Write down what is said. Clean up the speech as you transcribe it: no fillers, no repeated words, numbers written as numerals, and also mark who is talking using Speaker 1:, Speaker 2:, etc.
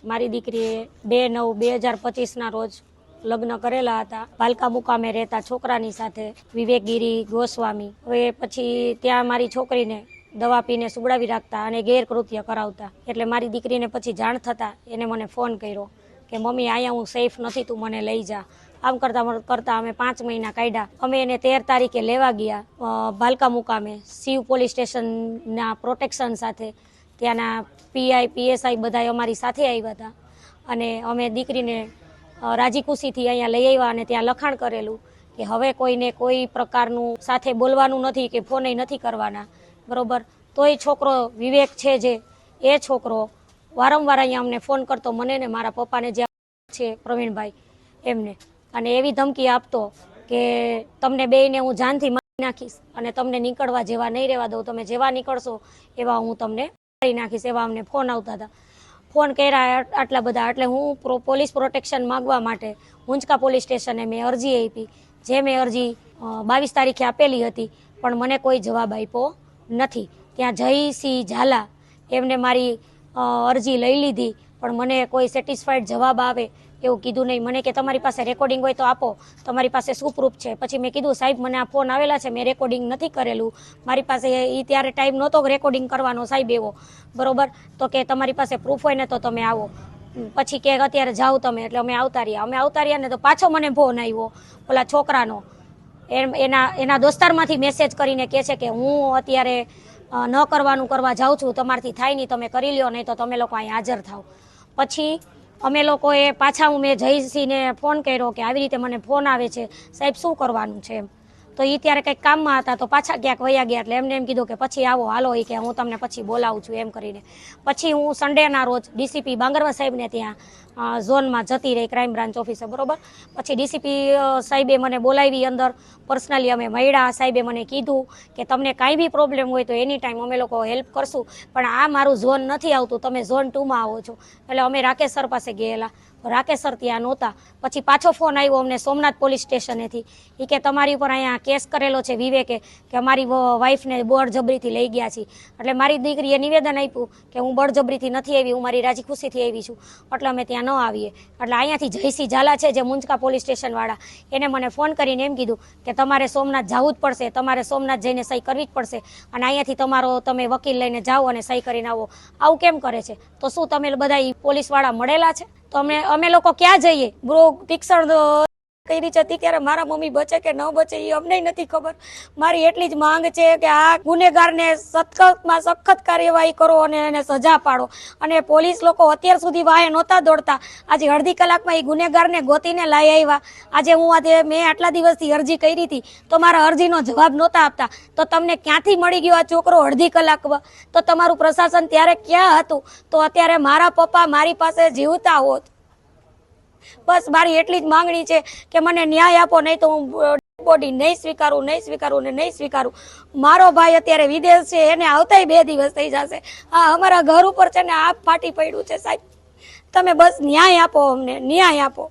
Speaker 1: મારી દીકરીએ 2/9/2025 રોજ લગ્ન કરેલા હતા. ભાલકા મુકામે રહેતા છોકરાની સાથે, વિવેકગીરી ગોસ્વામી. હવે પછી ત્યાં મારી છોકરીને દવા પીને સુગડાવી રાખતા અને ગેરકૃત્ય કરાવતા. એટલે મારી દીકરીને પછી જાણ થતાં એને મને ફોન કર્યો કે મમ્મી અહીંયા હું સેફ નથી, તું મને લઈ જા. આમ કરતા અમે 5 મહિના કાઢ્યા. અમે એને 13 તારીખે લેવા ગયા ભાલકા મુકામે શિવ પોલીસ સ્ટેશનના પ્રોટેક્શન સાથે. ત્યાંના પીઆઈ પીએસઆઈ બધા અમારી સાથે આવ્યા હતા અને અમે દીકરીને રાજી ખુશીથી અહીંયા લઈ આવ્યા અને ત્યાં લખાણ કરેલું કે હવે કોઈને કોઈ પ્રકારનું સાથે બોલવાનું નથી કે ફોન નથી કરવાના, બરોબર. તોય છોકરો વિવેક છે જે, એ છોકરો વારંવાર અહીંયા અમને ફોન કરતો, મને ને મારા પપ્પાને જે છે પ્રવીણભાઈ એમને, અને એવી ધમકી આપતો કે તમને બેયને હું જાનથી મારી નાખીશ અને તમને નીકળવા જેવા નહીં રહેવા દઉં, તમે જેવા નીકળશો એવા હું તમને મારી નાખીશ, એવા અમને ફોન આવતા હતા. ફોન કર્યા આટલા બધા. એટલે હું પોલીસ પ્રોટેક્શન માગવા માટે હુંચકા પોલીસ સ્ટેશને મેં અરજી આપી, જે મેં અરજી 22 તારીખે આપેલી હતી, પણ મને કોઈ જવાબ આપ્યો નથી. ત્યાં જયસિંહ ઝાલા એમને મારી અરજી લઈ લીધી, પણ મને કોઈ સેટિસ્ફાઈડ જવાબ આવે એવું કીધું નહીં. મને કે તમારી પાસે રેકોર્ડિંગ હોય તો આપો, તમારી પાસે શું પ્રૂફ છે? પછી મેં કીધું સાહેબ મને આ ફોન આવેલા છે, મેં રેકોર્ડિંગ નથી કરેલું, મારી પાસે એ ત્યારે ટાઈમ નહોતો રેકોર્ડિંગ કરવાનો સાહેબ એવો, બરોબર. તો કે તમારી પાસે પ્રૂફ હોય ને તો તમે આવો. પછી કે અત્યારે જાઓ તમે. એટલે અમે આવતા રહ્યા ને તો પાછો મને ફોન આવ્યો ઓલા છોકરાનો, એના દોસ્તારમાંથી મેસેજ કરીને કહે છે કે હું અત્યારે ન કરવાનું કરવા જાઉં છું, તમારથી થાય નહીં, તમે કરી લ્યો, નહીં તો તમે લોકો અહીં હાજર થાવ. પછી અમે લોકોએ પાછા મેં જયસિંહને ફોન કર્યો કે આવી રીતે મને ફોન આવે છે સાહેબ શું કરવાનું છે એમ. તો એ ત્યારે કંઈક કામમાં હતા તો પાછા ક્યાંક વયા ગયા. એટલે એમને એમ કીધું કે પછી આવો, હાલો, એ કે હું તમને પછી બોલાવું છું એમ કરીને. પછી હું સન્ડેના રોજ ડીસીપી બાંગરવા સાહેબને ત્યાં ઝોનમાં જતી રહી, ક્રાઇમ બ્રાન્ચ ઓફિસે, બરોબર. પછી ડીસીપી સાહેબે મને બોલાવી અંદર, પર્સનલી અમે મળ્યા. સાહેબે મને કીધું કે તમને કાંઈ બી પ્રોબ્લેમ હોય તો એની ટાઈમ અમે લોકો હેલ્પ કરશું, પણ આ મારું ઝોન નથી આવતું, તમે ઝોન 2માં આવો છો. એટલે અમે રાકેશ સર પાસે ગયેલા, રાકેશ સર ત્યાં નહોતા. પછી પાછો ફોન આવ્યો અમને સોમનાથ પોલીસ સ્ટેશનેથી, એ કે તમારી ઉપર અહીંયા કેસ કરેલો છે વિવેકે, કે અમારી વાઈફને બળજબરીથી લઈ ગયા છે. એટલે મારી દીકરીએ નિવેદન આપ્યું કે હું બળજબરીથી નથી આવી, હું મારી રાજી ખુશીથી આવી છું, એટલે અમે ત્યાં ન આવીએ. એટલે અહીંયાથી જયસિંહ ઝાલા છે જે મુંચકા પોલીસ સ્ટેશનવાળા, એને મને ફોન કરીને એમ કીધું કે તમારે સોમનાથ જવું જ પડશે, તમારે સોમનાથ જઈને સહી કરવી જ પડશે, અને અહીંયાથી તમે વકીલ લઈને જાઓ અને સહી કરીને આવો. આવું કેમ કરે છે? તો શું તમે બધા પોલીસવાળા મળેલા છે? તો અમે લોકો ક્યાં જઈએ? તીક્ષણ કરી જતી ત્યારે મારા મમ્મી બચે કે ન બચે એ અમને નથી ખબર. મારી એટલી જ માંગ છે કે આ ગુનેગારને સખતમાં સખત કાર્યવાહી કરો અને એને સજા પાડો. અને પોલીસ લોકો અત્યાર સુધી વાહે નહોતા દોડતા, આજે અડધી કલાકમાં એ ગુનેગારને ગોતીને લાવી આવ્યા. આજે મેં આટલા દિવસથી અરજી કરી હતી તો મારા અરજીનો જવાબ નહોતા આપતા, તો તમને ક્યાંથી મળી ગયો આ છોકરો અડધી કલાકમાં? તો તમારું પ્રશાસન ત્યારે ક્યાં હતું? તો અત્યારે મારા પપ્પા મારી પાસે જીવતા હોત. બસ મારી એટલી જ માંગણી છે કે મને ન્યાય આપો, નહીં તો હું બોડી નહીં સ્વીકારું. મારો ભાઈ અત્યારે વિદેશ છે, એને આવતાય 2 દિવસ થઈ જશે. હા, અમારા ઘર ઉપર છે ને આપ ફાટી પડ્યું છે સાહેબ, તમે બસ ન્યાય આપો, અમને ન્યાય આપો.